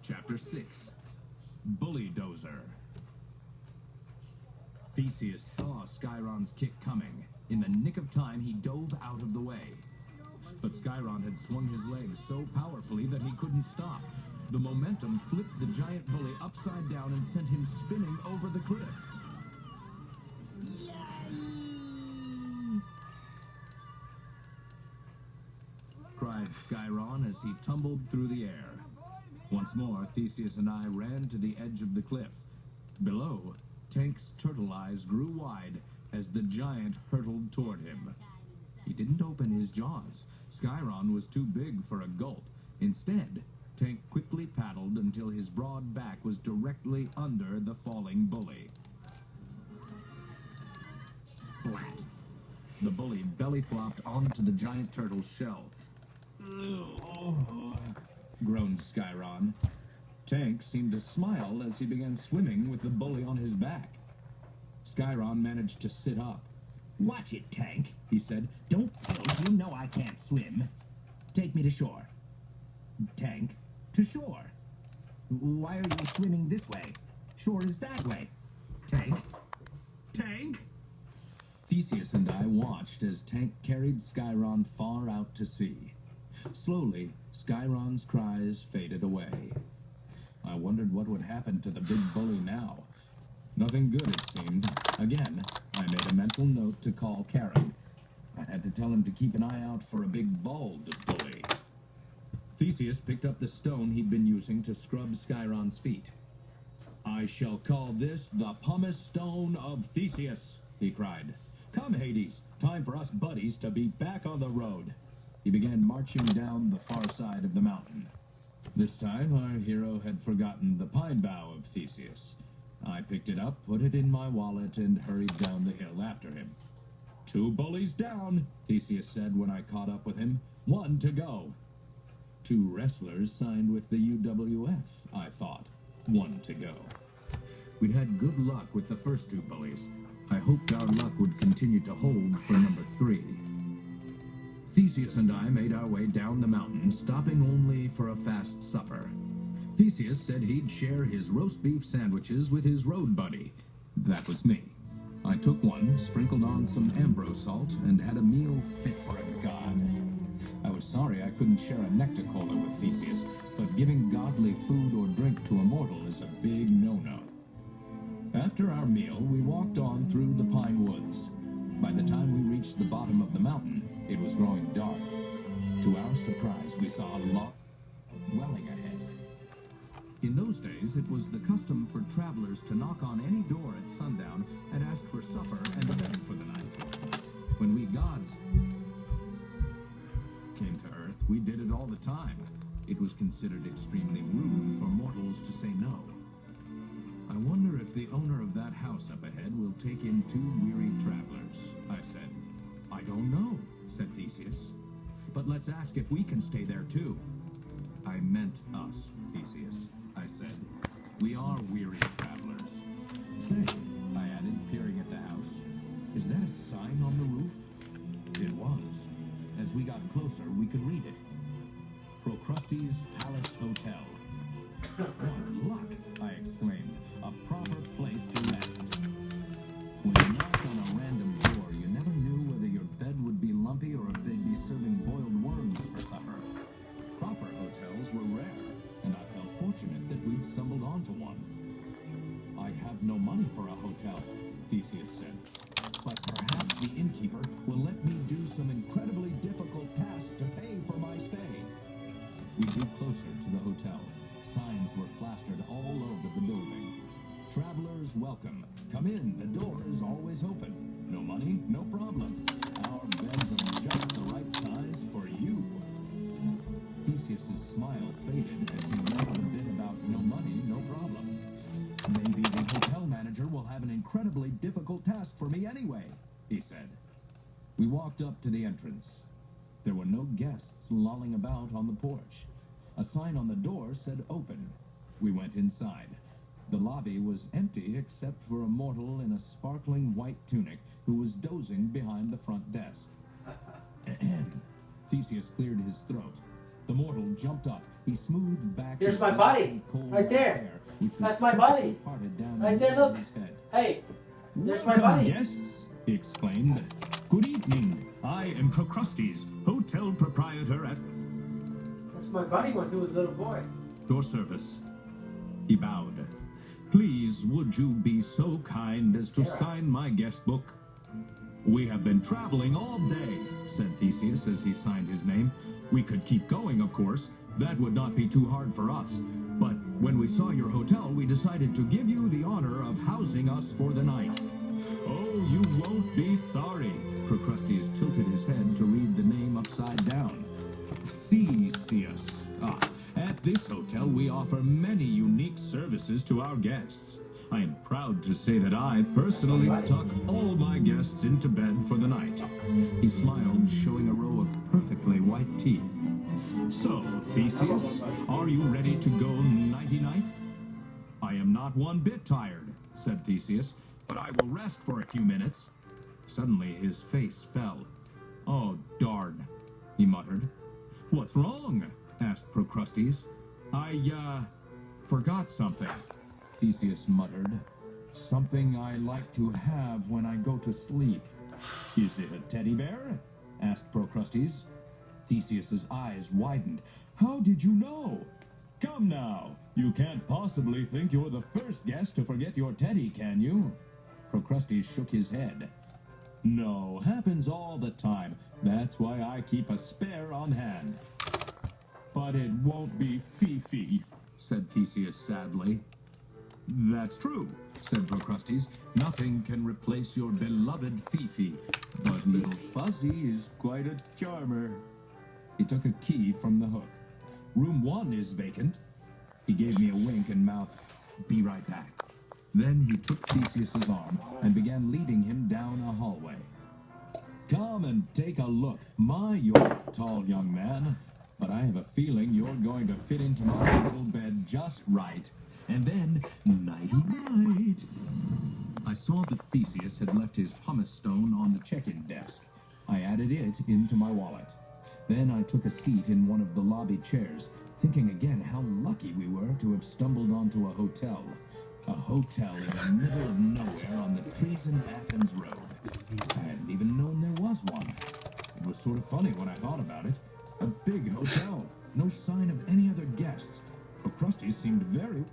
Chapter 6. Bully Dozer. Theseus saw Skyron's kick coming. In the nick of time, he dove out of the way. But Skyron had swung his legs so powerfully that he couldn't stop. The momentum flipped the giant bully upside down and sent him spinning over the cliff. Cried Skyron as he tumbled through the air. Once more, Theseus and I ran to the edge of the cliff. Below, Tank's turtle eyes grew wide as the giant hurtled toward him. He didn't open his jaws. Skyron was too big for a gulp. Instead, Tank quickly paddled until his broad back was directly under the falling bully. Splat! The bully belly-flopped onto the giant turtle's shell. Groaned Skyron. Tank seemed to smile as he began swimming with the bully on his back. Skyron managed to sit up. "Watch it, Tank," he said. "Don't tilt. You know I can't swim. Take me to shore." "Tank, to shore? Why are you swimming this way? Shore is that way." "Tank? Tank?" Theseus and I watched as Tank carried Skyron far out to sea. Slowly, Skyron's cries faded away. I wondered what would happen to the big bully now. Nothing good, it seemed. Again, I made a mental note to call Karen. I had to tell him to keep an eye out for a big bald bully. Theseus picked up the stone he'd been using to scrub Skyron's feet. "I shall call this the pumice stone of Theseus," he cried. "Come, Hades, time for us buddies to be back on the road." He began marching down the far side of the mountain. This time, our hero had forgotten the pine bough of Theseus. I picked it up, put it in my wallet, and hurried down the hill after him. "2 bullies down," Theseus said when I caught up with him. "1 to go." 2 wrestlers signed with the UWF, I thought. 1 to go. We'd had good luck with the first 2 bullies. I hoped our luck would continue to hold for number 3. Theseus and I made our way down the mountain, stopping only for a fast supper. Theseus said he'd share his roast beef sandwiches with his road buddy. That was me. I took one, sprinkled on some Ambro salt, and had a meal fit for a god. I was sorry I couldn't share a Nectar-Cola with Theseus, but giving godly food or drink to a mortal is a big no-no. After our meal, we walked on through the pine woods. By the time we reached the bottom of the mountain, it was growing dark. To our surprise, we saw a long dwelling ahead. In those days, it was the custom for travelers to knock on any door at sundown and ask for supper and a bed for the night. When we gods came to Earth, we did it all the time. It was considered extremely rude for mortals to say no. "I wonder if the owner of that house up ahead will take in 2 weary travelers," I said. "I don't know," said Theseus. "But let's ask if we can stay there too." "I meant us, Theseus," I said. "We are weary travelers." "Say," I added, peering at the house, "is that a sign on the roof?" It was. As we got closer, we could read it. "Procrustes Palace Hotel." "What luck!" I exclaimed. "A proper place to rest." When you knocked on a random door, you never knew whether your bed would be lumpy or if they'd be serving boiled worms for supper. Proper hotels were rare, and I felt fortunate that we'd stumbled onto one. "I have no money for a hotel," Theseus said, "but perhaps the innkeeper will let me do some incredibly difficult task to pay for my stay." We drew closer to the hotel. Signs were plastered all over the building. "Travelers welcome. Come in, the door is always open. No money, no problem. Our beds are just the right size for you." Theseus's smile faded as he read a bit about no money, no problem. "Maybe the hotel manager will have an incredibly difficult task for me anyway," he said. We walked up to the entrance. There were no guests lolling about on the porch. A sign on the door said open. We went inside. The lobby was empty except for a mortal in a sparkling white tunic who was dozing behind the front desk. Theseus cleared his throat. The mortal jumped up. He smoothed back. Here's his my body. cold Right there. hair, which was That's my body. parted down Right the there, middle of look. his head. Hey, there's my Welcome, body. guests, he exclaimed. Good evening. I am Procrustes, hotel proprietor at That's my body when he was a little boy. your service. He bowed. Please, would you be so kind as to Sarah. sign my guest book? We have been traveling all day, said Theseus as he signed his name. We could keep going, of course. That would not be too hard for us. But when we saw your hotel, we decided to give you the honor of housing us for the night. Oh, you won't be sorry. Procrustes tilted his head to read the name upside down. Theseus. At this hotel, we offer many unique services to our guests. I am proud to say that I personally tuck all my guests into bed for the night. He smiled, showing a row of perfectly white teeth. So, Theseus, are you ready to go nighty-night? I am not one bit tired, said Theseus, but I will rest for a few minutes. Suddenly, his face fell. Oh, darn, he muttered. What's wrong? Asked Procrustes. I forgot something, Theseus muttered. Something I like to have when I go to sleep. Is it a teddy bear? Asked Procrustes. Theseus's eyes widened. How did you know? Come now, you can't possibly think you're the first guest to forget your teddy, can you? Procrustes shook his head. No, happens all the time. That's why I keep a spare on hand. But it won't be Fifi, said Theseus sadly. That's true, said Procrustes. Nothing can replace your beloved Fifi, but little Fuzzy is quite a charmer. He took a key from the hook. Room 1 is vacant. He gave me a wink and mouthed, be right back. Then he took Theseus's arm and began leading him down a hallway. Come and take a look. You're a tall young man, but I have a feeling you're going to fit into my little bed just right. And then, nighty-night. I saw that Theseus had left his pumice stone on the check-in desk. I added it into my wallet. Then I took a seat in one of the lobby chairs, thinking again how lucky we were to have stumbled onto a hotel. A hotel in the middle of nowhere on the Treason-Athens Road. I hadn't even known there was one. It was sort of funny when I thought about it. A big hotel, no sign of any other guests. Procrustes seemed very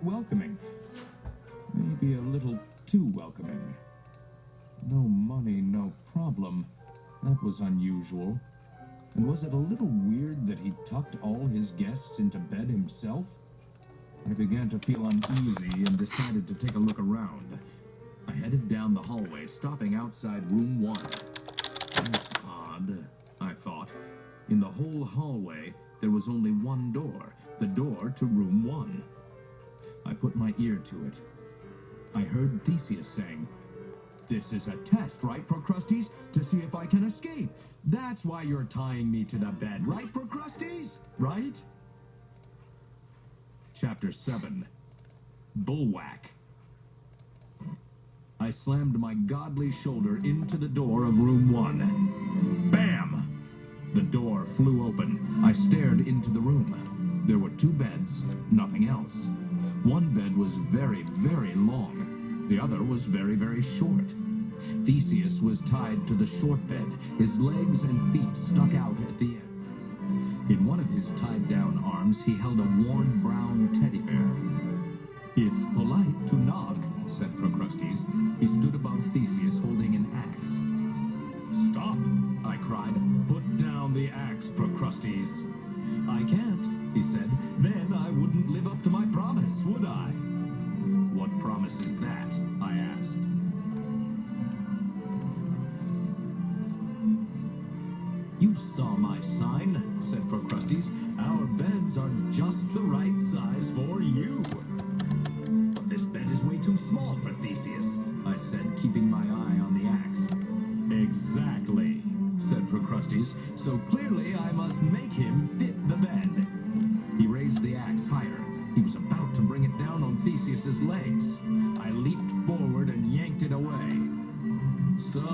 welcoming. Maybe a little too welcoming. No money, no problem. That was unusual. And was it a little weird that he tucked all his guests into bed himself? I began to feel uneasy and decided to take a look around. I headed down the hallway, stopping outside room 1. That's odd, I thought. In the whole hallway, there was only one door, the door to room 1. I put my ear to it. I heard Theseus saying, "This is a test, right, Procrustes? To see if I can escape. That's why you're tying me to the bed, right, Procrustes? Right?" Chapter 7. Bullwhack. I slammed my godly shoulder into the door of room 1. Bam! The door flew open. I stared into the room. There were 2 beds, nothing else. One bed was very, very long. The other was very, very short. Theseus was tied to the short bed. His legs and feet stuck out at the end. In one of his tied-down arms, he held a worn brown teddy bear. "It's polite to knock," said Procrustes. He stood above Theseus holding an axe. "Stop!" I cried. "Put down the axe, Procrustes." "I can't," he said. "Then I wouldn't live up to my promise, would I?" "What promise is that?" I asked. "You saw my sign," said Procrustes. "Our beds are just the right size for you." "But this bed is way too small for Theseus," I said, keeping my eye on the axe. "Exactly," said Procrustes. "So clearly I must make him fit the bed." He raised the axe higher. He was about to bring it down on Theseus's legs. I leaped forward and yanked it away. "So,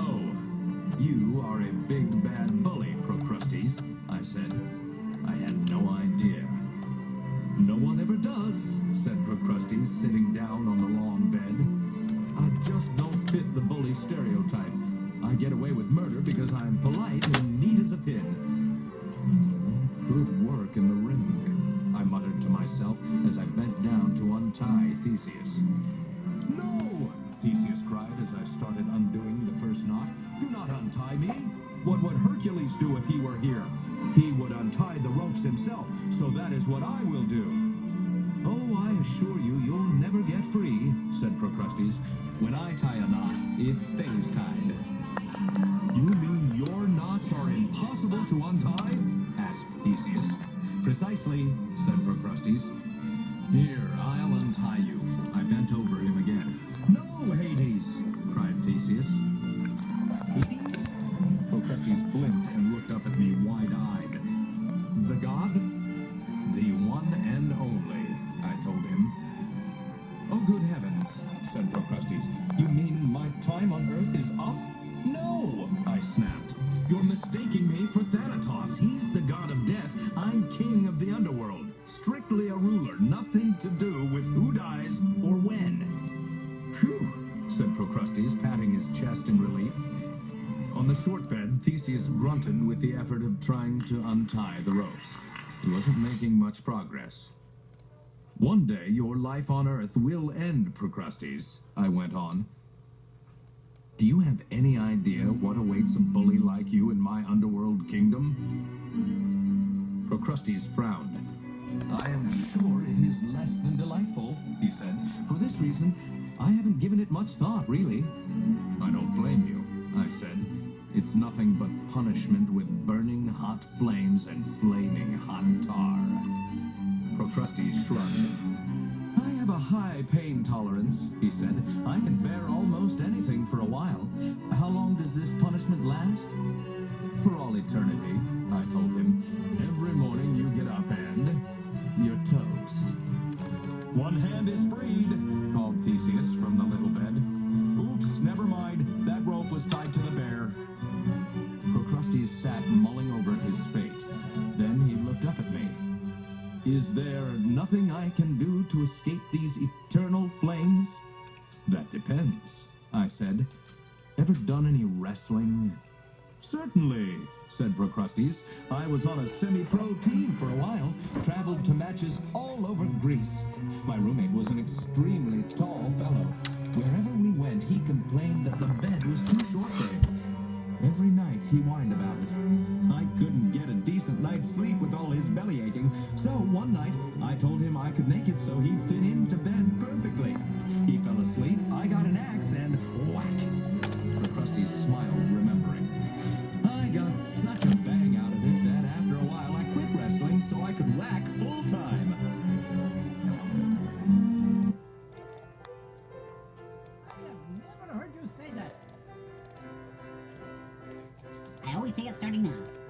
you are a big bad bully, Procrustes," I said. Alas, said Procrustes, sitting down on the long bed, I just don't fit the bully stereotype. I get away with murder because I'm polite and neat as a pin. That could work in the ring, I muttered to myself as I bent down to untie Theseus. No! Theseus cried as I started undoing the first knot. Do not untie me! What would Hercules do if he were here? He would untie the ropes himself, so that is what I will do. Oh, I assure you, you'll never get free, said Procrustes. When I tie a knot, it stays tied. You mean your knots are impossible to untie? Asked Theseus. Precisely, said Procrustes. Here, I'll untie you. I bent over him again. No, Hades, cried Theseus. Hades? Procrustes blinked and looked up at me wide-eyed. The god? The one and only, I told him. Oh, good heavens, said Procrustes. You mean my time on Earth is up? No, I snapped. You're mistaking me for Thanatos. He's the god of death. I'm king of the underworld. Strictly a ruler, nothing to do with who dies or when. Phew, said Procrustes, patting his chest in relief. On the short bed, Theseus grunted with the effort of trying to untie the ropes. He wasn't making much progress. One day your life on Earth will end, Procrustes, I went on. Do you have any idea what awaits a bully like you in my underworld kingdom? Procrustes frowned. I am sure it is less than delightful, he said. For this reason, I haven't given it much thought, really. I don't blame you, I said. It's nothing but punishment with burning hot flames and flaming hot tar. Procrustes shrugged. I have a high pain tolerance, he said. I can bear almost anything for a while. How long does this punishment last? For all eternity, I told him. Every morning you get up and you're toast. One hand is freed, called Theseus from the little bed. Oops, never mind. That rope was tied to the bear. Procrustes sat mulling over his fate. Then he looked up at me. Is there nothing I can do to escape these eternal flames? That depends, I said. Ever done any wrestling? Certainly, said Procrustes. I was on a semi-pro team for a while, traveled to matches all over Greece. My roommate was an extremely tall fellow. Wherever we went, he complained that the bed was too short for him. Every night he whined about it. I couldn't get a decent night's sleep with all his belly aching, so one night I told him I could make it so he'd fit into bed perfectly. He fell asleep, I got an axe, and whack! Procrustes smiled, remembering. I got such a bang out of it that after a while I quit wrestling so I could whack full time. I have never heard you say that. I always say it starting now.